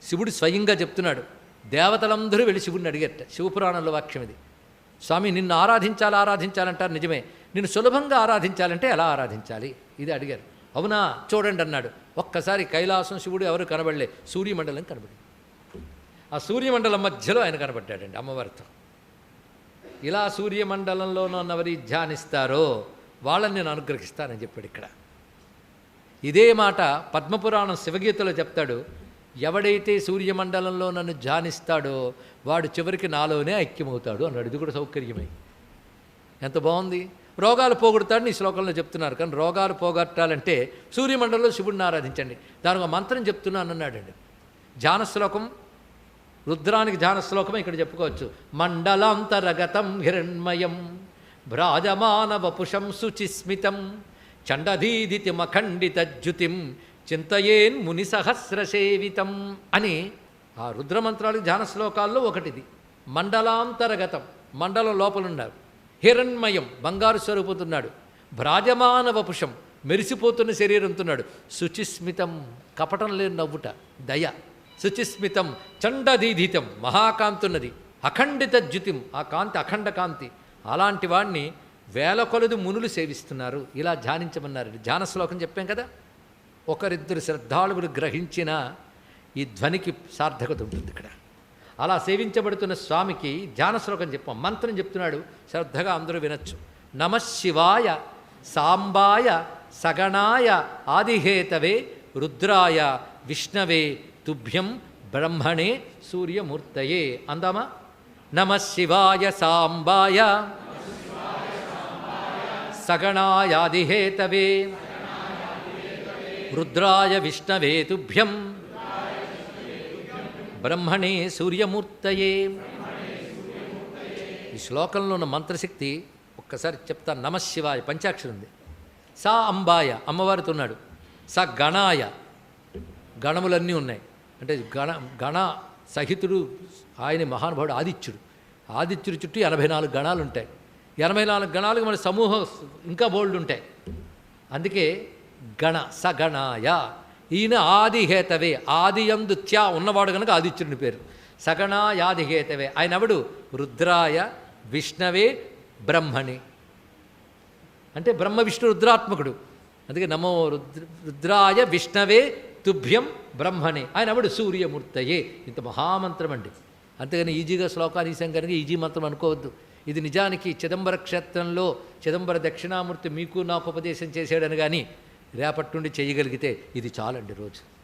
శివుడు స్వయంగా చెప్తున్నాడు. దేవతలందరూ వెళ్ళి శివుడిని అడిగారట. శివపురాణంలో వాక్యం ఇది. స్వామి నిన్ను ఆరాధించాలంటారు నిజమే, నిన్ను సులభంగా ఆరాధించాలంటే ఎలా ఆరాధించాలి ఇది అడిగారు. అవునా చూడండి అన్నాడు. ఒక్కసారి కైలాసం శివుడు ఎవరు కనబడలే, సూర్యమండలం కనబడింది. ఆ సూర్యమండలం మధ్యలో ఆయన కనబడ్డాడండి అమ్మవారితో. ఇలా సూర్యమండలంలో ఉన్నవరి ధ్యానిస్తారో వాళ్ళని నేను అనుగ్రహిస్తానని చెప్పాడు ఇక్కడ. ఇదే మాట పద్మపురాణం శివగీతలో చెప్తాడు. ఎవడైతే సూర్యమండలంలో నన్ను ధ్యానిస్తాడో వాడు చివరికి నాలోనే ఐక్యమవుతాడు అన్నాడు. ఇది కూడా సౌకర్యమే. ఎంత బాగుంది. రోగాలు పోగొడతాడని ఈ శ్లోకంలో చెప్తున్నారు. కానీ రోగాలు పోగొట్టాలంటే సూర్యమండలంలో శివుడిని ఆరాధించండి. దానికి ఒక మంత్రం చెప్తున్నాను అన్నాడండి. ధ్యాన శ్లోకం, రుద్రానికి ధ్యాన శ్లోకమే ఇక్కడ చెప్పుకోవచ్చు. మండలాంతరగతం హిరణ్మయం భ్రాజమాన వపుషం శుచిస్మితం చండధీదితిమఖండితజ్యుతిం చింతయేన్ ముని సహస్రసేవితం అని ఆ రుద్రమంత్రాలు ధ్యాన శ్లోకాల్లో ఒకటిది. మండలాంతరగతం, మండలం లోపలున్నాడు. హిరణ్మయం బంగారు స్వరూపుతున్నాడు. భ్రాజమాన వపుషం మెరిసిపోతున్న శరీరంతున్నాడు. శుచిస్మితం కపటం లేని నవ్వుట, దయ. శుచిస్మితం చండదీధితం మహాకాంతున్నది. అఖండిత జ్యుతిం ఆ కాంతి అఖండ కాంతి. అలాంటి వాడిని వేల కొలది మునులు సేవిస్తున్నారు. ఇలా ధ్యానించమన్నారు. ధ్యాన శ్లోకం చెప్పాం కదా. ఒకరిద్దరు శ్రద్ధాళువులు గ్రహించిన ఈ ధ్వనికి సార్థకత ఉంటుంది ఇక్కడ. అలా సేవించబడుతున్న స్వామికి ధ్యాన శ్లోకం చెప్పాం. మంత్రం చెప్తున్నాడు, శ్రద్ధగా అందరూ వినొచ్చు. నమశివాయ సాంబాయ సగణాయ ఆదిహేతవే రుద్రాయ విష్ణవే తుభ్యం బ్రహ్మణే సూర్యమూర్తయే. అందామా? నమశివాయ సాంబాయ సగణాయాదిహేతవే రుద్రాయ విష్ణవే తుభ్యం బ్రహ్మణే సూర్యమూర్తయే. ఈ శ్లోకంలో ఉన్న మంత్రశక్తి ఒక్కసారి చెప్తాను. నమశివాయ పంచాక్షరి ఉంది. సా అంబాయ అమ్మవారితో ఉన్నాడు. స గణాయ గణములన్నీ ఉన్నాయి. అంటే గణ సహితుడు ఆయన మహానుభావుడు ఆదిత్యుడు. ఆదిత్యుడి చుట్టూ 84 గణాలు ఉంటాయి. 84 గణాలకు మన సమూహం ఇంకా బోల్డ్ ఉంటాయి. అందుకే గణ సగణాయ. ఈయన ఆదిహేతవే, ఆదియందు త్యా ఉన్నవాడు కనుక ఆదిత్యుని పేరు. సగణాయాదిహేతవే. ఆయన ఎవడు? రుద్రాయ విష్ణవే బ్రహ్మణి. అంటే బ్రహ్మ విష్ణు రుద్రాత్మకుడు. అందుకే నమో రుద్రాయ విష్ణవే తుభ్యం బ్రహ్మణి. ఆయన ఎవడు? సూర్యమూర్తయే. ఇంత మహామంత్రం అండి. అంతేగాని ఈజీగా శ్లోకాన్ని ఈసాం కనుక ఈజీ మంత్రం అనుకోవద్దు. ఇది నిజానికి చిదంబర క్షేత్రంలో చిదంబర దక్షిణామూర్తి మీకు నాకు ఉపదేశం చేశాడని కానీ రేపటి నుండి చేయగలిగితే ఇది చాలండి రోజు.